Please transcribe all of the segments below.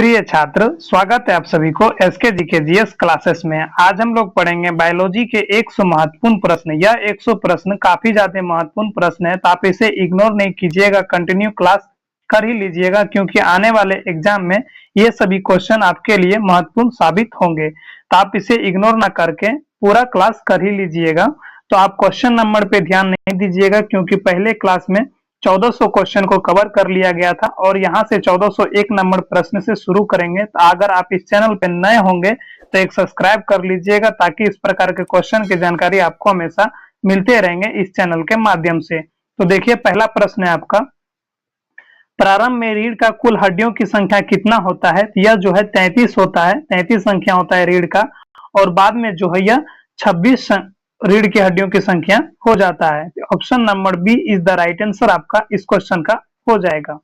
प्रिय छात्र, स्वागत है आप सभी को एसके जीके जीएस क्लासेस में। आज हम लोग पढ़ेंगे बायोलॉजी के 100 महत्वपूर्ण प्रश्न। यह 100 प्रश्न काफी ज्यादा महत्वपूर्ण प्रश्न है, तो आप इसे इग्नोर नहीं कीजिएगा, कंटिन्यू क्लास कर ही लीजिएगा, क्योंकि आने वाले एग्जाम में ये सभी क्वेश्चन आपके लिए महत्वपूर्ण साबित होंगे। तो आप इसे इग्नोर ना करके पूरा क्लास कर ही लीजिएगा। तो आप क्वेश्चन नंबर पे ध्यान नहीं दीजिएगा, क्योंकि पहले क्लास में 1400 क्वेश्चन को कवर कर लिया गया था और यहाँ से 1401 नंबर प्रश्न से शुरू करेंगे। तो अगर आप इस चैनल पे नए होंगे तो एक सब्सक्राइब कर लीजिएगा, ताकि इस प्रकार के क्वेश्चन की जानकारी आपको हमेशा मिलते रहेंगे इस चैनल के माध्यम से। तो देखिए, पहला प्रश्न है आपका, प्रारंभ में रीढ़ का कुल हड्डियों की संख्या कितना होता है? यह जो है 33 होता है, 33 संख्या होता है रीढ़ का, और बाद में जो है यह 26 रीढ़ की हड्डियों की संख्या हो जाता है। Option number B is the right answer आपका इस क्वेश्चन का हो जाएगा।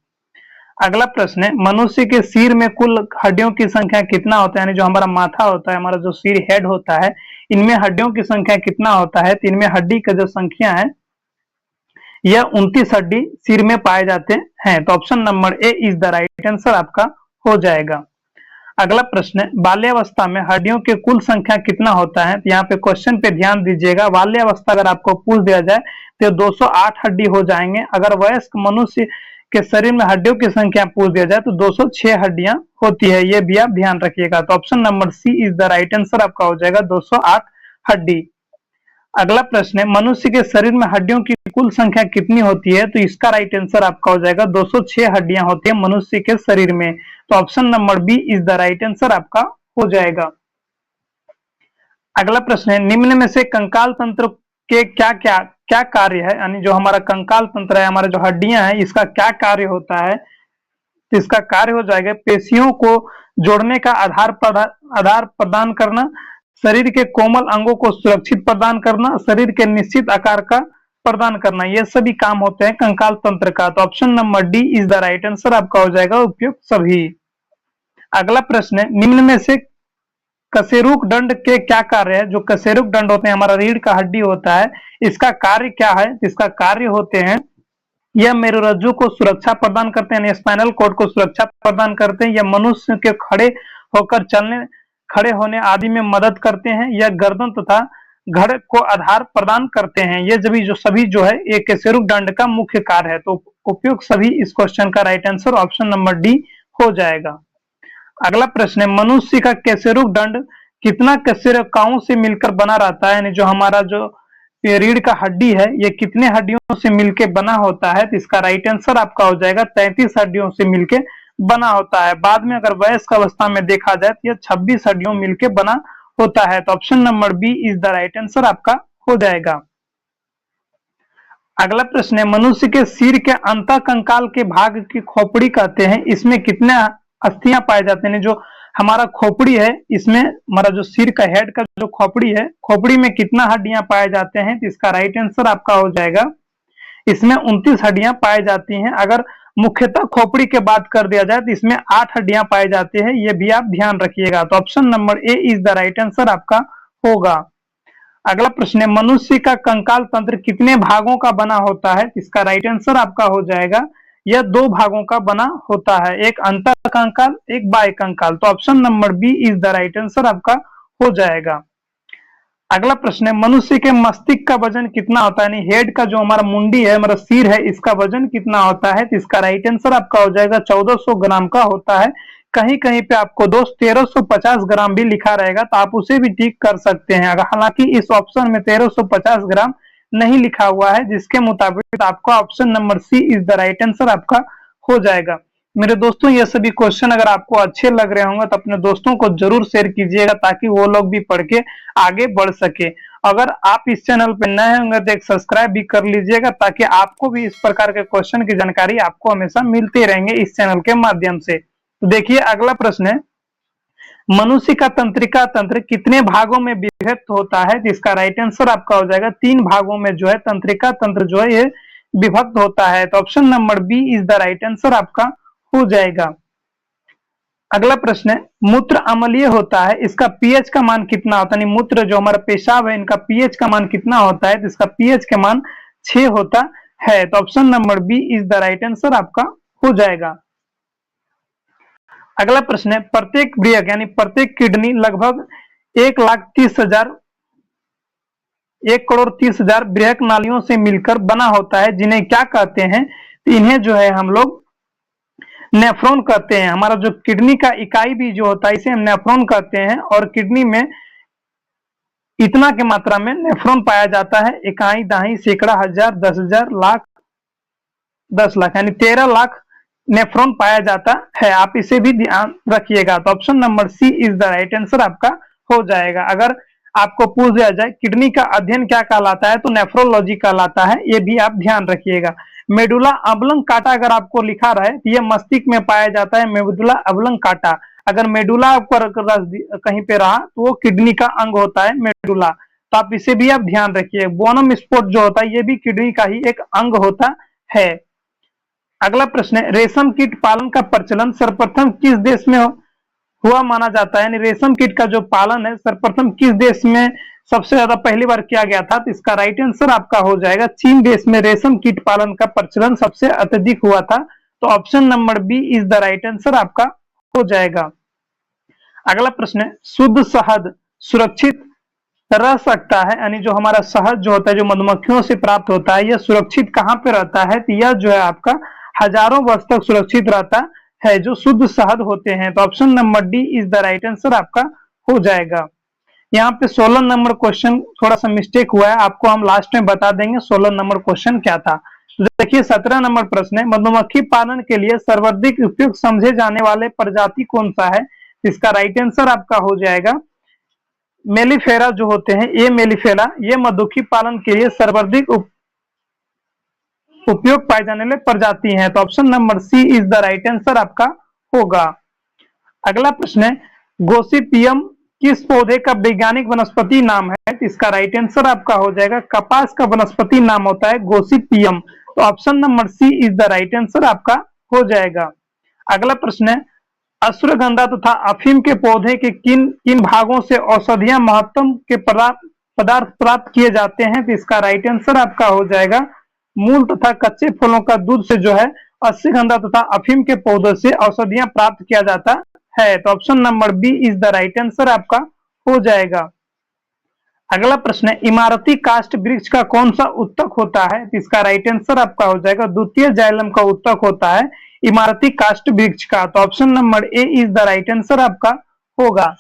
अगला प्रश्न है, मनुष्य के सिर में कुल हड्डियों की संख्या कितना होता है? यानी जो हमारा माथा होता है, हमारा जो सिर हेड होता है, इनमें हड्डियों की संख्या कितना होता है? तो इनमें हड्डी का जो संख्या है यह 29 हड्डी सिर में पाए जाते हैं। तो option number A is the right answer आपका हो जाएगा। अगला प्रश्न है, बाल्यावस्था में हड्डियों की कुल संख्या कितना होता है? तो यहाँ पे क्वेश्चन पे ध्यान दीजिएगा। बाल्यावस्था अगर आपको पूछ दिया जाए तो 208 हड्डी हो जाएंगे। अगर वयस्क मनुष्य के शरीर में हड्डियों की संख्या पूछ दिया जाए तो 206 हड्डियां होती है, ये भी आप ध्यान रखिएगा। तो option number C is the right answer आपका हो जाएगा 208 हड्डी। अगला प्रश्न है, मनुष्य के शरीर में हड्डियों की कुल संख्या कितनी होती है? तो इसका राइट आंसर आपका हो जाएगा 206 हड्डियां होती है मनुष्य के शरीर में। तो option number B is the right answer आपका हो जाएगा। अगला प्रश्न है, निम्न में से कंकाल तंत्र के क्या कार्य है? यानी जो हमारा कंकाल तंत्र है, हमारा जो हड्डियां है, इसका क्या कार्य होता है? तो इसका कार्य हो जाएगा पेशियों को जोड़ने का आधार प्रदान करना, शरीर के कोमल अंगों को सुरक्षित प्रदान करना, शरीर के निश्चित आकार का प्रदान करना, ये सभी काम होते हैं कंकाल तंत्र का। तो option number D is the right answer आपका हो जाएगा उपयुक्त सभी। अगला प्रश्न है, निम्न में से कशेरुक दंड के क्या कार्य है? जो कशेरुक दंड होते हैं, हमारा रीढ़ का हड्डी होता है, इसका कार्य क्या है? इसका कार्य होते हैं, यह मेरुरज्जु को सुरक्षा प्रदान करते हैं, स्पाइनल कॉर्ड को सुरक्षा प्रदान करते हैं, यह मनुष्य के खड़े होने आदि में मदद करते हैं, यह गर्दन तथा घड़ को आधार प्रदान करते हैं। ये सभी जो है ये कशेरुक दंड का मुख्य कार्य है। तो उपयुक्त सभी इस क्वेश्चन का right answer option number D हो जाएगा। अगला प्रश्न है, मनुष्य का कशेरुक दंड कितना कशेरुकाओं से मिलकर बना रहता है? यानी जो हमारा जो रीढ़ का हड्डी है, ये कितने हड्डियों से मिलकर बना होता है? तो इसका राइट आंसर आपका हो जाएगा 33 हड्डियों से मिलकर बना होता है। बाद में अगर वयस्क अवस्था में देखा जाए तो यह 26 हड्डियों मिलकर बना होता है। तो option number B is the right answer आपका हो जाएगा। अगला प्रश्न है, मनुष्य के सिर के अंत कंकाल के भाग की खोपड़ी कहते हैं, इसमें कितने अस्थियां पाए जाते हैं? जो हमारा खोपड़ी है, इसमें हमारा जो सिर का हेड का जो खोपड़ी है, खोपड़ी में कितना हड्डियां पाए जाते हैं? तो इसका राइट आंसर आपका हो जाएगा, इसमें 29 हड्डियां पाई जाती हैं। अगर मुख्यतः खोपड़ी के बात कर दिया जाए तो इसमें 8 हड्डियां पाई जाती है, ये भी आप ध्यान रखिएगा। तो option number A is the right answer आपका होगा। अगला प्रश्न है, मनुष्य का कंकाल तंत्र कितने भागों का बना होता है? इसका राइट आंसर आपका हो जाएगा, यह 2 भागों का बना होता है, एक अंतः कंकाल, एक बाह्य कंकाल। तो option number B is the right answer आपका हो जाएगा। अगला प्रश्न है, मनुष्य के मस्तिष्क का वजन कितना होता है? यानी हेड का जो हमारा मुंडी है, हमारा सिर है, इसका वजन कितना होता है? तो इसका राइट आंसर आपका हो जाएगा 1400 ग्राम का होता है। कहीं कहीं पे आपको दोस्त 1350 ग्राम भी लिखा रहेगा, तो आप उसे भी ठीक कर सकते हैं। हालांकि इस ऑप्शन में 1350 ग्राम नहीं लिखा हुआ है, जिसके मुताबिक आपका option number C is the right answer आपका हो जाएगा। मेरे दोस्तों, ये सभी क्वेश्चन अगर आपको अच्छे लग रहे होंगे तो अपने दोस्तों को जरूर शेयर कीजिएगा, ताकि वो लोग भी पढ़ के आगे बढ़ सके। अगर आप इस चैनल पे नए होंगे तो एक सब्सक्राइब भी कर लीजिएगा, ताकि आपको भी इस प्रकार के क्वेश्चन की जानकारी आपको हमेशा मिलते रहेंगे इस चैनल के माध्यम से। तो देखिए, अगला प्रश्न है, मनुष्य का तंत्रिका तंत्र कितने भागों में विभक्त होता है? इसका राइट आंसर आपका हो जाएगा 3 भागों में जो है तंत्रिका तंत्र जो है ये विभक्त होता है। तो option number B is the right answer आपका हो जाएगा। अगला प्रश्न है, मूत्र अम्लीय होता है, इसका पीएच का मान कितना होता है? मूत्र जो हमारा पेशाब है, इनका पीएच का मान कितना होता है? तो इसका पीएच का मान 6 होता है। तो option number B is the right answer आपका हो जाएगा। अगला प्रश्न है, प्रत्येक बृहक यानी प्रत्येक किडनी लगभग 1,30,000 बृहक नालियों से मिलकर बना होता है, जिन्हें क्या कहते हैं? तो इन्हें जो है हम लोग नेफ्रॉन कहते हैं। हमारा जो किडनी का इकाई भी जो होता है इसे हम नेफ्रॉन कहते हैं, और किडनी में इतना की मात्रा में नेफ्रॉन पाया जाता है, इकाई, दाही, सैकड़ा, हजार, 10,000, लाख, 10 लाख, यानी 13 लाख नेफ्रॉन पाया जाता है। आप इसे भी ध्यान रखिएगा। तो option number C is the right answer आपका हो जाएगा। अगर आपको पूछ दिया जाए किडनी का अध्ययन क्या कहलाता है, तो नेफ्रोलॉजी कहलाता है, ये भी आप ध्यान रखिएगा। मेडुला अबलंकाटा अगर आपको लिखा रहे तो ये मस्तिष्क में पाया जाता है, मेडुला अबलंकाटा। अगर मेडुला आपको कहीं पे रहा तो वो किडनी का अंग होता है, मेडुला। तो आप इसे भी आप ध्यान रखिए। बोनम स्पॉट जो होता है ये भी किडनी का ही एक अंग होता है। अगला प्रश्न है, रेशम कीट पालन का प्रचलन सर्वप्रथम किस देश में हुआ माना जाता है? यानी रेशम कीट का जो पालन है सर्वप्रथम किस देश में सबसे ज्यादा पहली बार किया गया था? तो इसका राइट आंसर आपका हो जाएगा चीन देश में रेशम कीट पालन का प्रचलन सबसे अत्यधिक हुआ था। तो option number B is the right answer आपका हो जाएगा। अगला प्रश्न है, शुद्ध शहद सुरक्षित रह सकता है? यानी जो हमारा शहद जो होता है जो मधुमक्खियों से प्राप्त होता है, यह सुरक्षित कहां पे रहता है? तो यह जो है आपका हजारों वर्ष तक सुरक्षित रहता है, जो शुद्ध शहद होते हैं। तो option number D is the right answer आपका हो जाएगा। यहाँ पे 16 नंबर क्वेश्चन थोड़ा सा मिस्टेक हुआ है, आपको हम लास्ट में बता देंगे 16 नंबर क्वेश्चन क्या था। तो देखिए 17 नंबर प्रश्न है, मधुमक्खी पालन के लिए सर्वाधिक उपयुक्त समझे जाने वाले प्रजाति कौन सा है? इसका राइट आंसर आपका हो जाएगा मेलिफेरा जो होते हैं, ये मेलिफेरा, ये मधुमक्खी पालन के लिए सर्वाधिक उपयोग पाए जाने वाले प्रजाति हैं। तो option number C is the right answer आपका होगा। अगला प्रश्न है, गोसिपियम किस पौधे का वैज्ञानिक वनस्पति नाम है? तो इसका राइट आंसर आपका हो जाएगा कपास का वनस्पति नाम होता है गोसिपियम। तो option number C is the right answer आपका हो जाएगा। अगला प्रश्न है, अश्वगंधा तथा अफीम के पौधे के किन किन भागों से औषधीय महत्व के पदार्थ प्राप्त किए जाते हैं? तो इसका राइट आंसर आपका हो जाएगा मूल तथा कच्चे फलों का दूध से जो है अश्वगंधा तथा अफीम के पौधों से औषधियां प्राप्त किया जाता है। तो option number B is the right answer आपका हो जाएगा। अगला प्रश्न है, इमारती काष्ठ वृक्ष का कौन सा उत्तक होता है? तो इसका राइट आंसर आपका हो जाएगा द्वितीय जाइलम का उत्तक होता है इमारती काष्ठ वृक्ष का। तो option number A is the right answer आपका होगा।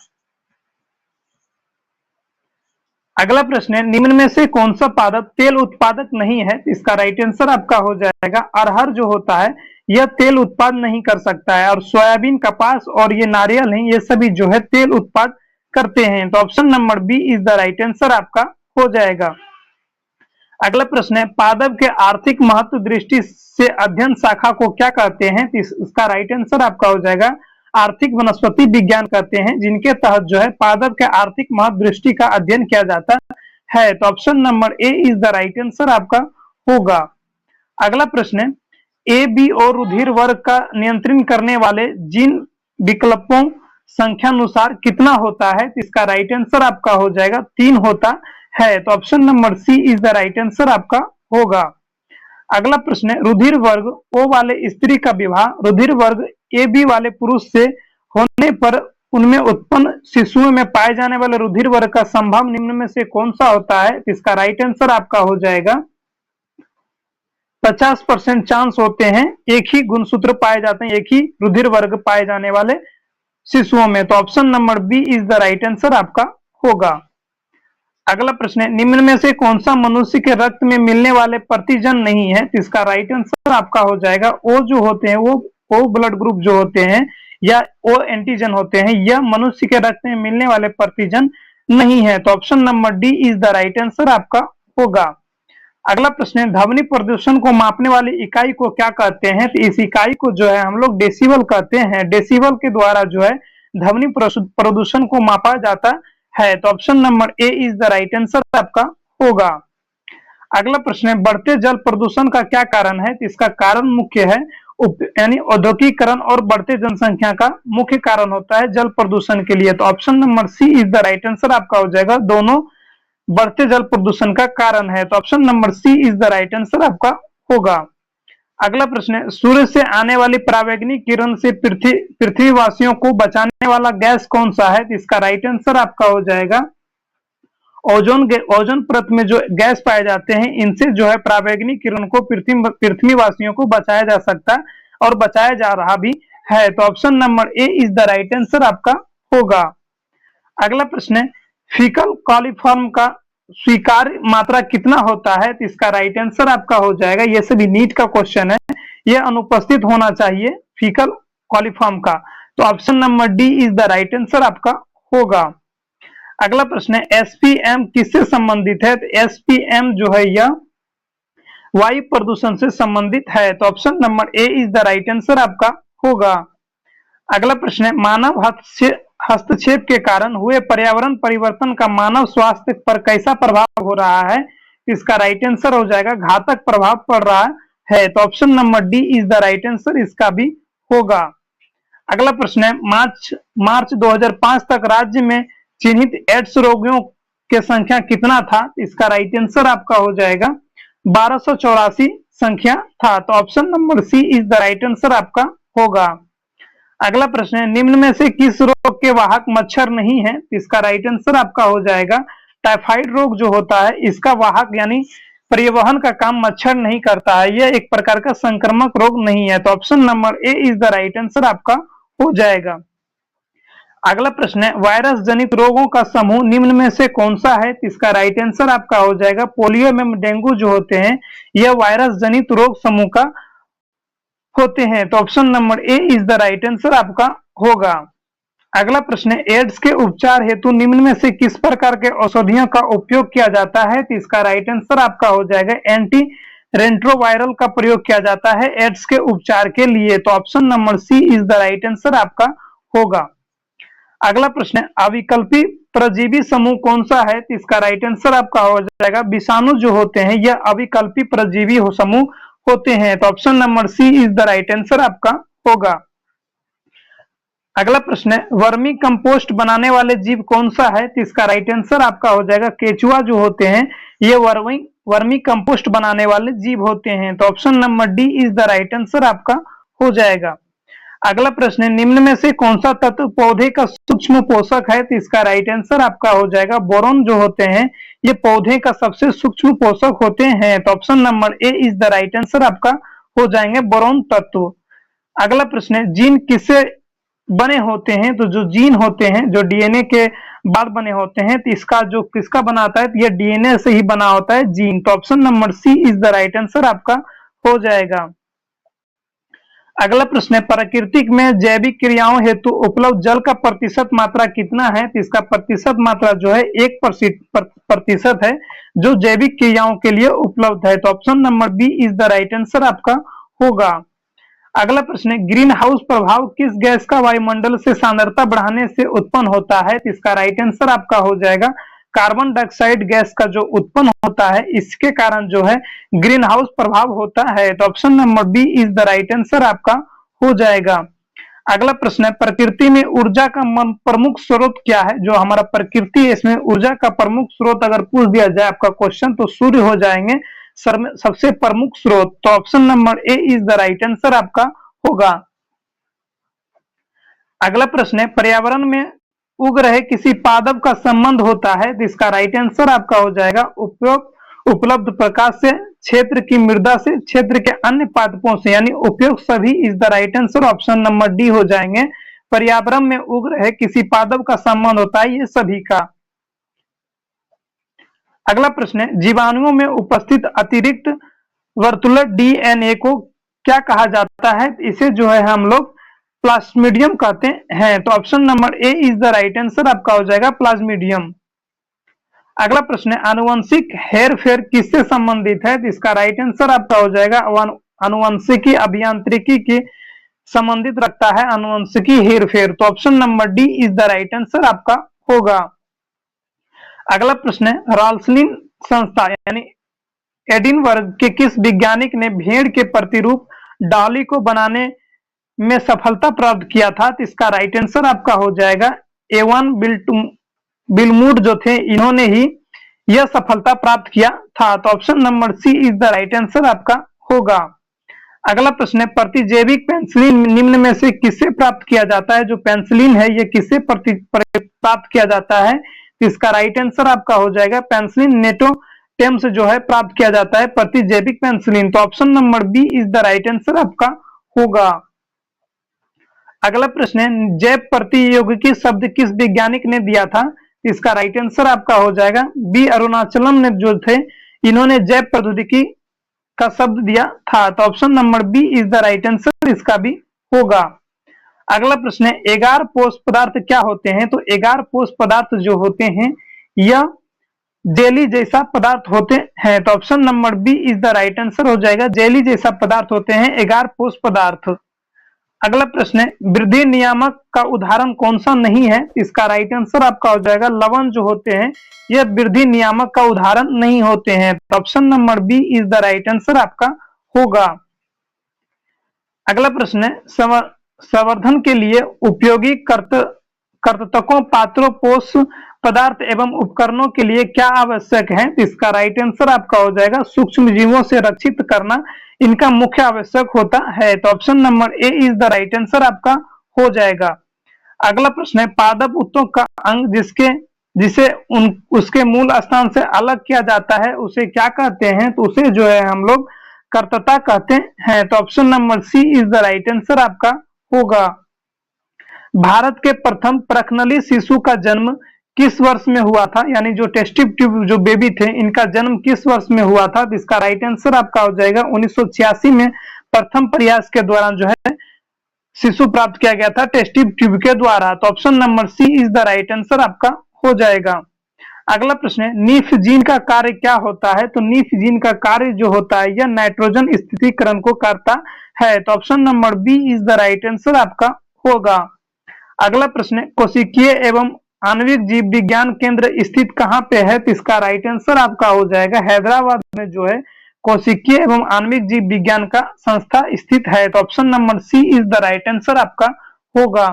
अगला प्रश्न है, निम्न में से कौन सा पादप तेल उत्पादक नहीं है? इसका राइट आंसर आपका हो जाएगा अरहर जो होता है यह तेल उत्पादन नहीं कर सकता है, और सोयाबीन, कपास और ये नारियल हैं, ये सभी जो है तेल उत्पादन करते हैं। तो option number B is the right answer आपका हो जाएगा। अगला प्रश्न है, पादप के आर्थिक महत्व दृष्टि से अध्ययन शाखा को क्या कहते हैं? इसका राइट आंसर आपका हो जाएगा आर्थिक वनस्पति विज्ञान कहते हैं, जिनके तहत जो है पादप के आर्थिक महत्व दृष्टि का अध्ययन किया जाता है। तो option number A is the right answer आपका होगा। अगला प्रश्न है, ए बी और रुधिर वर्ग का नियंत्रण करने वाले जीन विकल्पों संख्यानुसार कितना होता है? इसका राइट आंसर आपका हो जाएगा 3 होता है। तो option number C is the right answer आपका होगा। अगला प्रश्न है, रुधिर वर्ग ओ वाले स्त्री का विवाह रुधिर वर्ग ए बी वाले पुरुष से होने पर उनमें उत्पन्न शिशुओं में पाए जाने वाले रुधिर वर्ग का संभव निम्न में से कौन सा होता है? इसका राइट आंसर आपका हो जाएगा 50% चांस होते हैं एक ही गुणसूत्र पाए जाते हैं एक ही रुधिर वर्ग पाए जाने वाले शिशुओं में। तो option number B is the right answer आपका होगा। अगला प्रश्न है, निम्न में से कौन सा मनुष्य के रक्त में मिलने वाले प्रतिजन नहीं है? तो इसका राइट आंसर आपका हो जाएगा ओ जो होते हैं वो ओ ब्लड ग्रुप जो होते हैं या ओ एंटीजन होते हैं, यह मनुष्य के रक्त में मिलने वाले प्रतिजन नहीं है। तो option number D is the right answer आपका होगा। अगला प्रश्न है, ध्वनि प्रदूषण को मापने वाली इकाई को क्या कहते हैं? तो इस इकाई को जो है हम लोग डेसिबल कहते हैं। डेसिबल के द्वारा जो है ध्वनि प्रदूषण को मापा जाता है। तो option number A is the right answer आपका होगा। अगला प्रश्न है, बढ़ते जल प्रदूषण का क्या कारण है? तो इसका कारण मुख्य है यानी औद्योगिकरण और बढ़ते जनसंख्या का मुख्य कारण होता है जल प्रदूषण के लिए। तो option number C is the right answer आपका हो जाएगा दोनों बढ़ते जल प्रदूषण का कारण है। तो option number C is the right answer आपका होगा। अगला प्रश्न है, सूर्य से आने वाली परावैंगनी किरण से पृथ्वीवासियों को बचाने वाला गैस कौन सा है? तो इसका राइट आंसर आपका हो जाएगा ओजोन परत में जो गैस पाए जाते हैं, इनसे जो है परावैंगनी किरण को पृथ्वीवासियों को बचाया जा सकता है और बचाया जा रहा भी है। तो option number A is the right answer आपका होगा। अगला प्रश्न है, फीकल कॉलीफॉर्म का स्वीकार्य मात्रा कितना होता है? तो इसका राइट आंसर आपका हो जाएगा, ये सभी नीट का क्वेश्चन है, यह अनुपस्थित होना चाहिए फीकल कॉलीफॉर्म का। तो option number D is the right answer आपका होगा। अगला प्रश्न है, एसपीएम किससे संबंधित है? तो एसपीएम जो है यह वायु प्रदूषण से संबंधित है। तो option number A is the right answer आपका होगा। अगला प्रश्न है, मानव हस्तक्षेप के कारण हुए पर्यावरण परिवर्तन का मानव स्वास्थ्य पर कैसा प्रभाव हो रहा है? इसका राइट आंसर हो जाएगा घातक प्रभाव पड़ रहा है। तो option number D is the right answer इसका भी होगा। अगला प्रश्न है, मार्च 2005 तक राज्य में चिन्हित एड्स रोगियों की संख्या कितना था? इसका राइट आंसर आपका हो जाएगा 1284 संख्या था। तो option number C is the right answer आपका होगा। अगला प्रश्न है, निम्न में से किस रोग के वाहक मच्छर नहीं है? इसका राइट आंसर आपका हो जाएगा टाइफाइड रोग जो होता है, इसका वाहक यानी परिवहन का काम मच्छर नहीं करता है, यह एक प्रकार का संक्रामक रोग नहीं है। तो option number A is the right answer आपका हो जाएगा। अगला प्रश्न है, वायरस जनित रोगों का समूह निम्न में से कौन सा है? इसका राइट आंसर आपका हो जाएगा पोलियो एवं डेंगू जो होते हैं, यह वायरस जनित रोग समूह का होते हैं। तो option number A is the right answer आपका होगा। अगला प्रश्न है, एड्स के उपचार हेतु निम्न में से किस प्रकार के औषधियों का उपयोग किया जाता है? तो इसका राइट आंसर आपका हो जाएगा एंटी रेट्रोवायरल का प्रयोग किया जाता है एड्स के उपचार के लिए। तो option number C is the right answer आपका होगा। अगला प्रश्न है, अविकल्पी परजीवी समूह कौन सा है? तो इसका राइट आंसर आपका हो जाएगा विषाणु जो होते हैं, यह अविकल्पी परजीवी समूह होते हैं। तो option number C is the right answer आपका होगा। अगला प्रश्न है, वर्मी कंपोस्ट बनाने वाले जीव कौन सा है? तो इसका राइट आंसर आपका हो जाएगा केचुआ जो होते हैं, ये वर्मी कंपोस्ट बनाने वाले जीव होते हैं। तो option number D is the right answer आपका हो जाएगा। अगला प्रश्न है, निम्न में से कौन सा तत्व पौधे का सूक्ष्म पोषक है? तो इसका राइट आंसर आपका हो जाएगा बोरोन जो होते हैं, ये पौधे का सबसे सूक्ष्म पोषक होते हैं। तो option number A is the right answer आपका हो जाएंगे बोरोन तत्व। अगला प्रश्न है, जीन किससे बने होते हैं? तो जो जीन होते हैं जो डीएनए के बाद बने होते हैं, तो इसका जो किसका बना होता है? तो यह डीएनए से ही बना होता है जीन। तो option number C is the right answer आपका हो जाएगा। अगला प्रश्न है, प्राकृतिक में जैविक क्रियाओं हेतु उपलब्ध जल का प्रतिशत मात्रा कितना है? तो इसका प्रतिशत मात्रा जो है 1% है जो जैविक क्रियाओं के लिए उपलब्ध है। तो option number B is the right answer आपका होगा। अगला प्रश्न है, ग्रीन हाउस प्रभाव किस गैस का वायुमंडल से सांद्रता बढ़ाने से उत्पन्न होता है? तो इसका राइट आंसर आपका हो जाएगा कार्बन डाइऑक्साइड गैस का जो उत्पन्न होता है, इसके कारण जो है ग्रीन हाउस प्रभाव होता है। तो option number B is the right answer आपका हो जाएगा। अगला प्रश्न है, प्रकृति में ऊर्जा का प्रमुख स्रोत क्या है? जो हमारा प्रकृति है इसमें ऊर्जा का प्रमुख स्रोत अगर पूछ दिया जाए आपका क्वेश्चन, तो सूर्य हो जाएंगे सबसे प्रमुख स्रोत। तो option number A is the right answer आपका होगा। अगला प्रश्न है, पर्यावरण में उग रहे किसी पादप का संबंध होता है? तो इसका राइट आंसर आपका हो जाएगा उपलब्ध प्रकाश से, क्षेत्र की मृदा से, क्षेत्र के अन्य पादपों से, यानी उपयोग सभी is the right answer. Option number D हो जाएंगे पर्यावरण में उग रहे किसी पादप का संबंध होता है ये सभी का। अगला प्रश्न है, जीवाणुओं में उपस्थित अतिरिक्त वर्तुलर डीएनए को क्या कहा जाता है? इसे जो है हम लोग प्लाज्मिडियम कहते हैं। तो option number A is the right answer आपका हो जाएगा प्लाज्मिडियम। अगला प्रश्न है, आनुवंशिक हेरफेर किससे संबंधित है? तो इसका राइट आंसर आपका हो जाएगा आनुवंशिकी अभियांत्रिकी के संबंधित रखता है आनुवंशिकी हेरफेर। तो option number D is the right answer आपका होगा। अगला प्रश्न है, राल्सलिन संस्था यानी एडिनबर्ग के किस वैज्ञानिक ने भेड़ के प्रतिरूप डॉली को बनाने में सफलता प्राप्त किया था? तो इसका राइट आंसर आपका हो जाएगा एवन बिलमूड जो थे, इन्होंने ही यह सफलता प्राप्त किया था। तो option number C is the right answer आपका होगा। अगला प्रश्न है प्रतिजैविक पेनिसिलिन निम्न में से किससे प्राप्त किया जाता है? जो पेनिसिलिन है ये किससे प्राप्त किया जाता है? तो इसका राइट आंसर आपका हो जाएगा पेनिसिलिन नेटोडेम से जो है प्राप्त किया जाता है प्रतिजैविक पेनिसिलिन। तो option number B is the right answer आपका होगा। अगला प्रश्न है जैव प्रतियौगिकी शब्द किस वैज्ञानिक ने दिया था? इसका राइट आंसर आपका हो जाएगा बी अरुणाचलम ने जो थे इन्होंने जैव प्रौद्योगिकी का शब्द दिया था। तो option number B is the right answer इसका भी होगा। अगला प्रश्न है एगार पोष पदार्थ क्या होते हैं? तो एगार पोष पदार्थ जो होते हैं यह जेली जैसा पदार्थ होते हैं। तो option number B is the right answer हो जाएगा जेली जैसा पदार्थ होते हैं एगार पोष पदार्थ। अगला प्रश्न है वृद्धि नियामक का उदाहरण कौन सा नहीं है? इसका राइट आंसर आपका हो जाएगा लवण जो होते हैं यह वृद्धि नियामक का उदाहरण नहीं होते हैं। तो option number B is the right answer आपका होगा। अगला प्रश्न है संवर्धन के लिए उपयोगी कर्तकों पात्रों पोष पदार्थ एवं उपकरणों के लिए क्या आवश्यक है? इसका राइट आंसर आपका हो जाएगा सूक्ष्म जीवों से रक्षित करना इनका मुख्य आवश्यक होता है। तो option number A is the right answer आपका हो जाएगा। अगला प्रश्न है पादप उत्तकों का अंग जिसे उसके मूल स्थान से अलग किया जाता है उसे क्या कहते हैं? तो उसे जो है हम लोग कर्तता कहते हैं। तो option number C is the right answer आपका होगा। भारत के प्रथम प्रखनली शिशु का जन्म किस वर्ष में हुआ था? यानी जो टेस्ट ट्यूब जो बेबी थे इनका जन्म किस वर्ष में हुआ था? तो इसका राइट आंसर आपका हो जाएगा 1986 में प्रथम प्रयास के दौरान जो है शिशु प्राप्त किया गया था टेस्ट ट्यूब के द्वारा। तो option number C is the right answer आपका हो जाएगा। अगला प्रश्न है नीफ जीन का कार्य क्या होता है? तो नीफ जीन का कार्य जो होता है यह नाइट्रोजन स्थिरीकरण को करता है। तो option number B is the right answer आपका होगा। अगला प्रश्न है कोशिकीय एवं आणविक जीव विज्ञान केंद्र स्थित कहाँ पे है? तो इसका राइट आंसर आपका हो जाएगा हैदराबाद में जो है कोशिकीय एवं आणविक जीव विज्ञान का संस्था स्थित है। तो option number C is the right answer आपका होगा।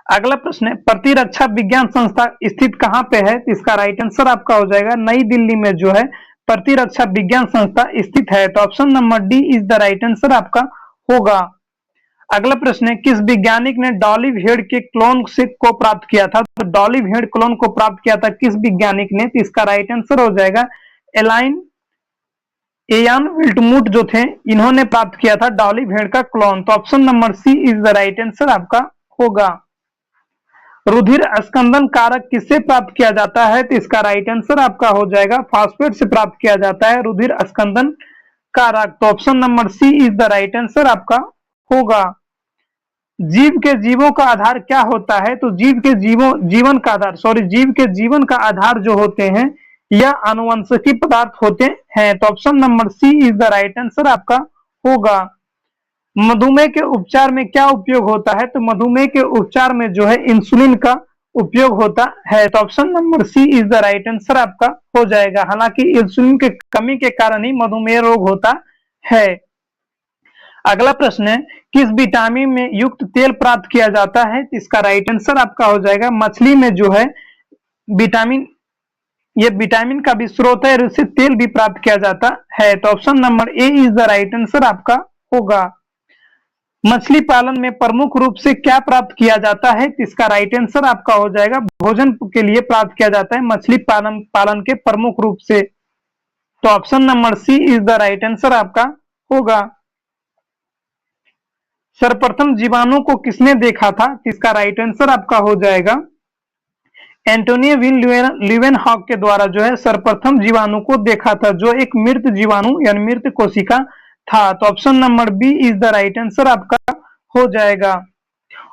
अगला प्रश्न है प्रतिरक्षा विज्ञान संस्था स्थित कहाँ पे है? तो इसका राइट आंसर आपका हो जाएगा नई दिल्ली में जो है प्रतिरक्षा विज्ञान संस्था स्थित है। तो option number D is the right answer आपका होगा। अगला प्रश्न है किस वैज्ञानिक ने डॉली भेड़ के क्लोन से को प्राप्त किया था? तो डॉली भेड़ क्लोन को प्राप्त किया था किस वैज्ञानिक ने? तो इसका राइट आंसर हो जाएगा एयान विल्टमूट जो थे इन्होंने प्राप्त किया था डॉली भेड़ का क्लोन। तो option number C is the right answer आपका होगा। रुधिर स्कंदन कारक किससे प्राप्त किया जाता है? तो इसका राइट आंसर आपका हो जाएगा फास्फेट से प्राप्त किया जाता है रुधिर स्कंदन कारक। तो option number C is the right answer आपका होगा। जीव के जीवों का आधार क्या होता है? तो जीव के जीवन का आधार जो होते हैं यह आनुवंशिकी पदार्थ होते हैं। तो option number C is the right answer आपका होगा। मधुमेह के उपचार में क्या उपयोग होता है? तो मधुमेह के उपचार में जो है इंसुलिन का उपयोग होता है। तो option number C is the right answer आपका हो जाएगा। हालांकि इंसुलिन के कमी के कारण ही मधुमेह रोग होता है। अगला प्रश्न है किस विटामिन में युक्त तेल प्राप्त किया जाता है? इसका राइट आंसर आपका हो जाएगा मछली में जो है विटामिन ये विटामिन का भी स्रोत है और इससे तेल भी प्राप्त किया जाता है। तो option number A is the right answer आपका होगा। मछली पालन में प्रमुख रूप से क्या प्राप्त किया जाता है? इसका राइट आंसर आपका हो जाएगा भोजन के लिए प्राप्त किया जाता है मछली पालन के प्रमुख रूप से। तो option number C is the right answer आपका होगा। सर्वप्रथम जीवाणु को किसने देखा था? इसका राइट आंसर आपका हो जाएगा एंटोनियो विन ल्यूवेनहॉक के द्वारा जो है सर्वप्रथम जीवाणु को देखा था जो एक मृत जीवाणु यानी मृत कोशिका था। तो option number B is the right answer आपका हो जाएगा।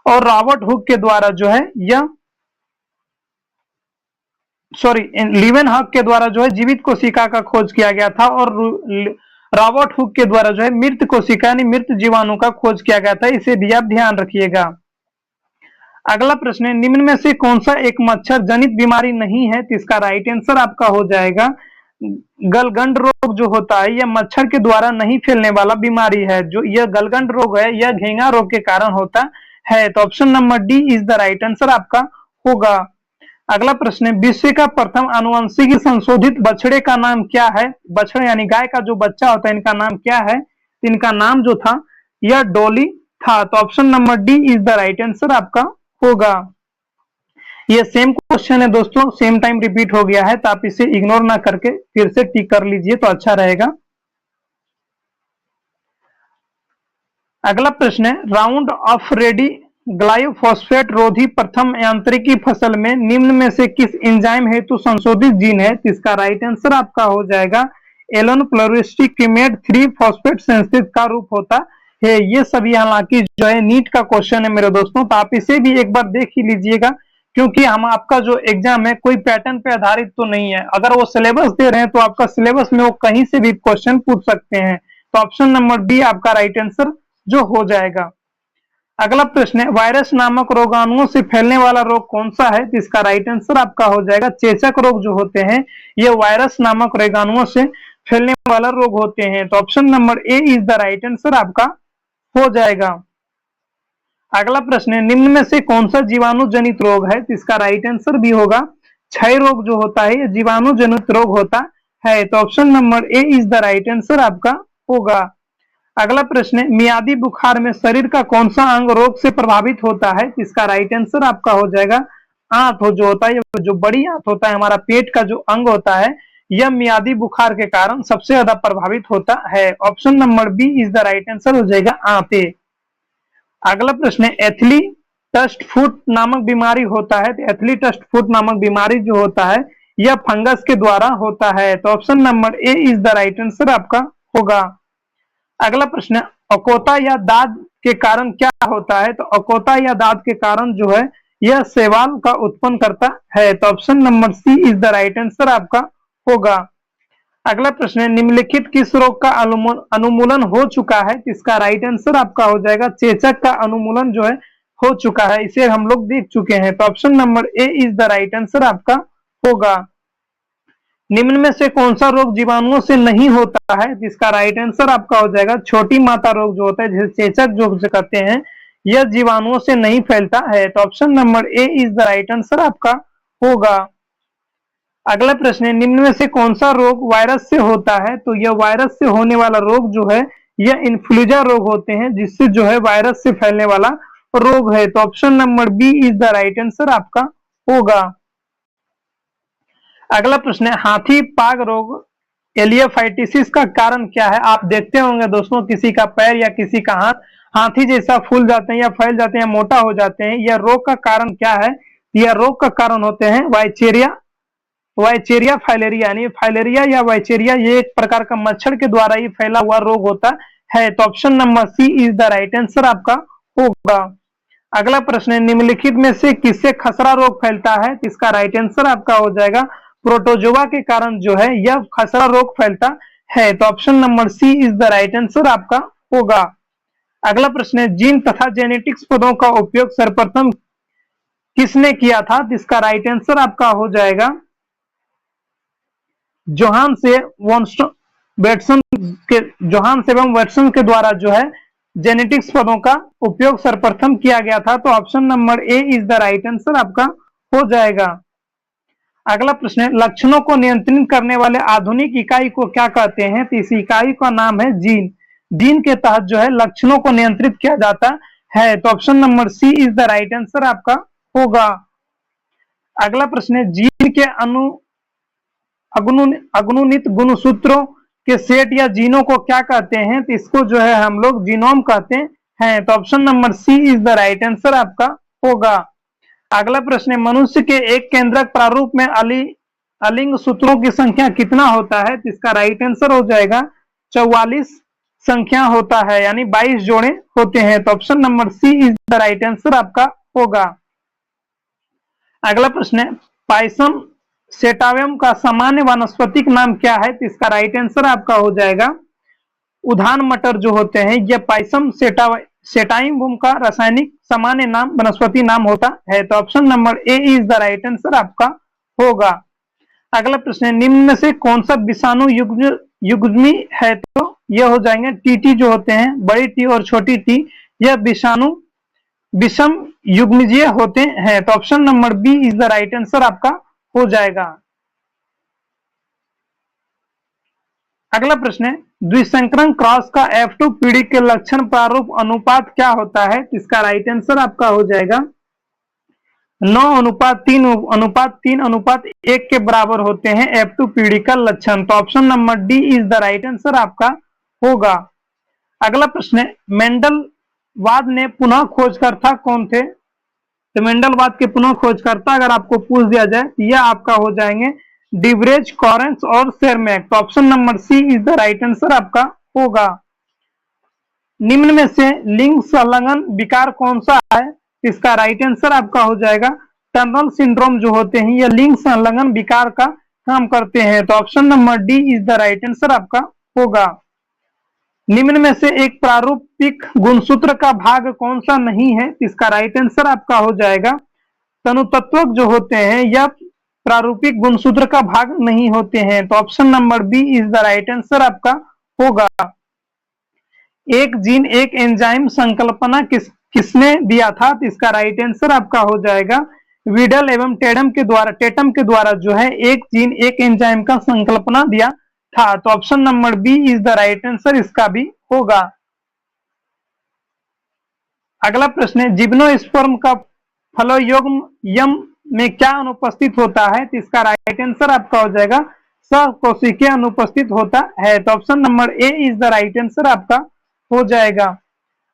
और रॉबर्ट हुक के द्वारा जो है ल्यूवेनहॉक के द्वारा जो है जीवित कोशिका का खोज किया गया था और रॉबर्ट हुक के द्वारा जो है मृत कोशिका यानी मृत जीवाणु का खोज किया गया था। इसे भी आप ध्यान रखिएगा। अगला प्रश्न है निम्न में से कौन सा एक मच्छर जनित बीमारी नहीं है? तो इसका राइट आंसर आपका हो जाएगा गलगंड रोग जो होता है यह मच्छर के द्वारा नहीं फैलने वाला बीमारी है। जो यह गलगंड रोग है यह घेंगा रोग के कारण होता है। तो option number D is the right answer आपका होगा। अगला प्रश्न है विश्व का प्रथम आनुवंशिक संशोधित बछड़े का नाम क्या है? बछड़े यानी गाय का जो बच्चा होता है इनका नाम क्या है? इनका नाम जो था यह डॉली था। तो option number D is the right answer आपका होगा। ये सेम क्वेश्चन है दोस्तों, सेम टाइम रिपीट हो गया है, तो आप इसे इग्नोर ना करके फिर से टिक कर लीजिए तो अच्छा रहेगा। अगला प्रश्न है, राउंड ऑफ रेडी ग्लाइफोस्फेट रोधी प्रथम यांत्रिकी फसल में निम्न में से किस एंजाइम हेतु संशोधित जीन है? तो इसका राइट आंसर आपका हो जाएगा एलन फ्लोरिस्टिक्रिमेट 3 फॉस्फेट संस्थित का रूप होता है। ये सभी हालांकि जो है नीट का क्वेश्चन है मेरे दोस्तों, तो आप इसे भी एक बार देख ही लीजिएगा, क्योंकि हम आपका जो एग्जाम है कोई पैटर्न पे आधारित तो नहीं है। अगर वो सिलेबस दे रहे हैं तो आपका सिलेबस में वो कहीं से भी क्वेश्चन पूछ सकते हैं। तो ऑप्शन नंबर बी आपका राइट आंसर जो हो जाएगा। अगला प्रश्न है, वायरस नामक रोगाणुओं से फैलने वाला रोग कौन सा है? तो इसका राइट आंसर आपका हो जाएगा चेचक रोग। जो होते हैं ये वायरस नामक रोगाणुओं से फैलने वाला रोग होते हैं। तो option number A is the right answer आपका हो जाएगा। अगला प्रश्न है, निम्न में से कौन सा जीवाणु जनित रोग है? तो इसका राइट आंसर भी होगा क्षय रोग। जो होता है ये जीवाणु जनित रोग होता है। तो option number A is the right answer आपका होगा। अगला प्रश्न है, मियादी बुखार में शरीर का कौन सा अंग रोग से प्रभावित होता है? तो इसका राइट आंसर आपका हो जाएगा आंत। जो होता है जो बड़ी आंत होता है, हमारा पेट का जो अंग होता है, यह मियादी बुखार के कारण सबसे ज्यादा प्रभावित होता है। Option number B is the right answer हो जाएगा आंते। अगला प्रश्न है, एथली टस्ट फुट नामक बीमारी होता है। तो एथली टस्ट फुट नामक बीमारी जो होता है यह फंगस के द्वारा होता है। तो option number A is the right answer आपका होगा। अगला प्रश्न है, अकोता या दाद के कारण क्या होता है? तो अकोता या दाद के कारण जो है यह शैवाल का उत्पन्न करता है। तो option number C is the right answer आपका होगा। अगला प्रश्न है, निम्नलिखित किस रोग का अनुमूलन हो चुका है? इसका राइट आंसर आपका हो जाएगा चेचक का अनुमूलन जो है हो चुका है, इसे हम लोग देख चुके हैं। तो option number A is the right answer आपका होगा। निम्न में से कौन सा रोग जीवाणुओं से नहीं होता है? जिसका राइट आंसर आपका हो जाएगा छोटी माता रोग। जो होता है जिसे चेचक जो कहते हैं, यह जीवाणुओं से नहीं फैलता है। तो option number A is the right answer आपका होगा। अगला प्रश्न है, निम्न में से कौन सा रोग वायरस से होता है? तो यह वायरस से होने वाला रोग जो है यह इन्फ्लुएंजा रोग होते हैं, जिससे जो है वायरस से फैलने वाला रोग है। तो option number B is the right answer आपका होगा। अगला प्रश्न है, हाथी पाग रोग एलियोफाइटिसिस का कारण क्या है? आप देखते होंगे दोस्तों, किसी का पैर या किसी का हाथ हाथी जैसा फूल जाते हैं या फैल जाते हैं, मोटा हो जाते हैं। यह रोग का कारण क्या है? यह रोग का कारण होते हैं वाइचेरिया फाइलेरिया, यानी फाइलेरिया या वाइचेरिया, ये एक प्रकार का मच्छर के द्वारा ही फैला हुआ रोग होता है। तो option number C is the right answer आपका होगा। अगला प्रश्न है, निम्नलिखित में से किससे खसरा रोग फैलता है? इसका राइट आंसर आपका हो जाएगा प्रोटोजोआ के कारण जो है यह खसरा रोग फैलता है। तो option number C is the right answer आपका होगा। अगला प्रश्न है, जीन तथा जेनेटिक्स पदों का उपयोग सर्वप्रथम किसने किया था? इसका राइट आंसर आपका हो जाएगा जोहान्स एवं वाटसन के द्वारा जो है जेनेटिक्स पदों का उपयोग सर्वप्रथम किया गया था। तो option number A is the right answer आपका हो जाएगा। अगला प्रश्न है, लक्षणों को नियंत्रित करने वाले आधुनिक इकाई को क्या कहते हैं? तो इस इकाई का नाम है जीन। जीन के तहत जो है लक्षणों को नियंत्रित किया जाता है। तो option number C is the right answer आपका होगा। अगला प्रश्न है, जीन के अगुणित गुणसूत्रों के सेट या जीनों को क्या कहते हैं? तो इसको जो है हम लोग जीनोम कहते हैं। तो option number C is the right answer आपका होगा। अगला प्रश्न है, मनुष्य के एक केंद्रक प्रारूप में अलिंग सूत्रों की संख्या कितना होता है? तो इसका राइट आंसर हो जाएगा 44 संख्या होता है, यानी 22 जोड़े होते हैं। तो option number C is the right answer आपका होगा। अगला प्रश्न है, पाइसम सेटावियम का सामान्य वानस्पतिक नाम क्या है? तो इसका राइट आंसर आपका हो जाएगा उद्यान मटर। जो होते हैं यह पाइसम सेटाइवम का रासायनिक सामान्य नाम वनस्पति नाम होता है। तो option number A is the right answer आपका होगा। अगला प्रश्न है, निम्न में से कौन सा विषाणु युग्मी है? तो यह हो जाएंगे टीटी। जो होते हैं बड़ी टी और छोटी टी, यह विषाणु विषम युग्मजीय होते हैं। तो option number B is the right answer आपका हो जाएगा। अगला प्रश्न है, द्विसंकरण क्रॉस का F2 पीढ़ी के लक्षण प्रारूप अनुपात क्या होता है? इसका राइट आंसर आपका हो जाएगा 9:3:3:1 के बराबर होते हैं F2 पीढ़ी का लक्षण। तो option number D is the right answer आपका होगा। अगला प्रश्न है, मेंडलवाद ने पुनः खोजकर्ता कौन थे? तो मेंडलवाद के पुनः खोजकर्ता अगर आपको पूछ दिया जाए तो यह आपका हो जाएंगे डिवरेज, कॉरेंस और शेरमैक। तो option number C is the right answer आपका होगा। निम्न में से लिंग संलग्न विकार कौन सा है? इसका राइट आंसर आपका हो जाएगा टर्नर सिंड्रोम जो होते हैं यह लिंग संलग्न विकार का काम करते हैं। तो option number D is the right answer आपका होगा। निम्न में से एक प्रारूपिक गुणसूत्र का भाग कौन सा नहीं है? इसका राइट आंसर आपका हो जाएगा तनुतत्वक जो होते हैं यह प्रारूपिक गुणसूत्र का भाग नहीं होते हैं। तो option number B is the right answer आपका होगा। एक जीन एक एंजाइम संकल्पना किसने दिया था? तो इसका राइट आंसर आपका हो जाएगा वीडल एवं टेटम के द्वारा जो है एक जीन एक एंजाइम का संकल्पना दिया था। तो option number B is the right answer इसका भी होगा। अगला प्रश्न है, जिम्नोस्पर्म का फलोयुग्म में क्या अनुपस्थित होता है? तो इसका राइट आंसर आपका हो जाएगा सहकोशिकीय अनुपस्थित होता है। तो option number A is the right answer आपका हो जाएगा।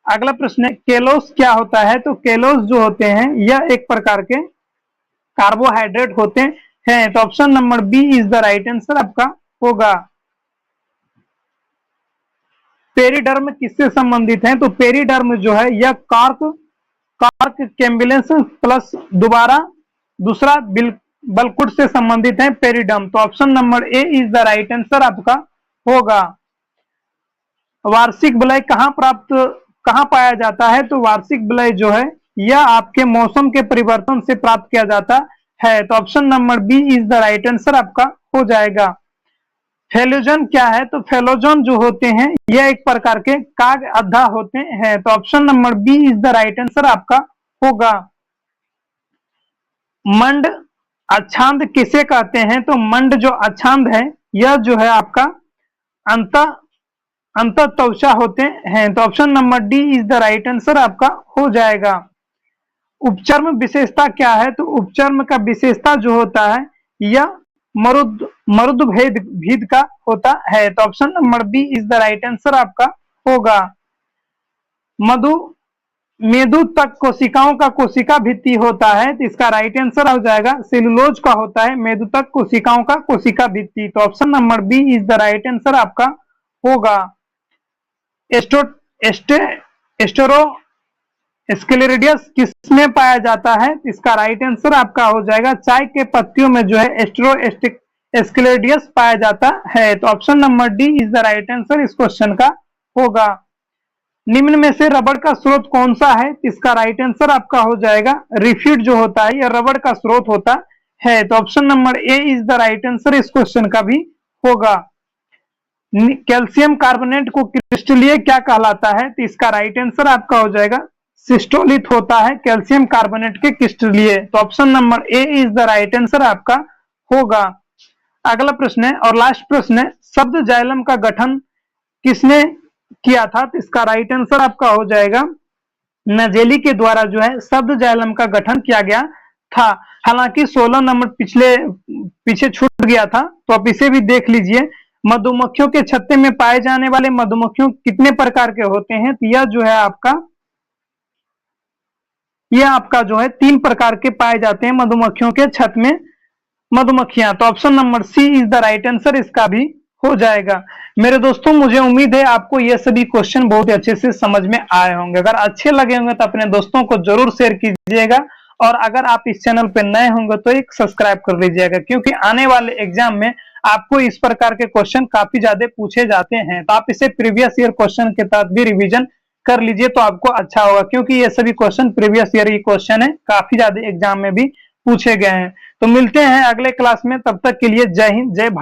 अगला प्रश्न है, केलोस क्या होता है? तो केलोस जो होते हैं यह एक प्रकार के कार्बोहाइड्रेट होते हैं। तो option number B is the right answer आपका होगा। पेरिडर्म किससे संबंधित है? तो पेरिडर्म जो है यह कार्क कैम्बिलेंस प्लस दूसरा बलकुट से संबंधित है पेरिडर्म। तो option number A is the right answer आपका होगा। वार्षिक विलय कहां पाया जाता है? तो वार्षिक विलय जो है यह आपके मौसम के परिवर्तन से प्राप्त किया जाता है। तो option number B is the right answer आपका हो जाएगा। फेलोजन क्या है? तो फेलोजन जो होते हैं यह एक प्रकार के काग अद्धा होते हैं। तो option number B is the right answer आपका होगा। मंड अच्छांद किसे कहते हैं? तो मंड जो अच्छांद है यह जो है आपका अंतःत्वचा होते हैं। तो option number D is the right answer आपका हो जाएगा। उपचर्म विशेषता क्या है? तो उपचर्म का विशेषता जो होता है यह मरुद भेद का होता है। तो option number B is the right answer आपका होगा। मेदु तक कोशिकाओं का कोशिका भित्ति होता है। तो इसका राइट आंसर हो जाएगा सेलुलोज का होता है मेदु तक कोशिकाओं का कोशिका भित्ति। तो option number B is the right answer आपका होगा। एस्टेरोस्क्लेरोडियस किसमें पाया जाता है? इसका राइट आंसर आपका हो जाएगा चाय के पत्तियों में जो है एस्टेरोस्क्लेरोडियस पाया जाता है। तो option number D is the right answer इस क्वेश्चन का होगा। निम्न में से रबड़ का स्रोत कौन सा है? इसका राइट आंसर आपका हो जाएगा रिफिड जो होता है यह रबड़ का स्रोत होता है। तो option number A is the right answer इस क्वेश्चन का भी होगा। कैल्शियम कार्बोनेट को क्रिस्टलीय क्या कहलाता है? तो इसका राइट आंसर आपका हो जाएगा सिस्टोलिथ होता है कैल्शियम कार्बोनेट के क्रिस्टलीय। तो option number A is the right answer आपका होगा। अगला प्रश्न है और लास्ट प्रश्न है, शब्द जाइलम का गठन किसने किया था? तो इसका राइट आंसर आपका हो जाएगा नजेली के द्वारा जो है शब्द जाइलम का गठन किया गया था। हालांकि 16 नंबर पीछे छूट गया था तो आप इसे भी देख लीजिए। मधुमक्खियों के छत्ते में पाए जाने वाले मधुमक्खियों कितने प्रकार के होते हैं? तो यह जो है आपका जो है 3 प्रकार के पाए जाते हैं मधुमक्खियों के छत में मधुमक्खियां। तो option number C is the right answer इसका भी हो जाएगा। मेरे दोस्तों मुझे उम्मीद है आपको ये सभी क्वेश्चन बहुत ही अच्छे से समझ में आए होंगे। अगर अच्छे लगे होंगे तो अपने दोस्तों को जरूर शेयर कीजिएगा और अगर आप इस चैनल पर नए होंगे तो एक सब्सक्राइब कर लीजिएगा, क्योंकि आने वाले एग्जाम में आपको इस प्रकार के क्वेश्चन काफी ज्यादा पूछे जाते हैं। तो आप इसे प्रीवियस ईयर क्वेश्चन के तहत भी रिवीजन कर लीजिए तो आपको अच्छा होगा, क्योंकि ये सभी क्वेश्चन प्रीवियस ईयर की क्वेश्चन है, काफी ज्यादा एग्जाम में भी पूछे गए हैं। तो मिलते हैं अगले क्लास में, तब तक के लिए जय हिंद जय भारत।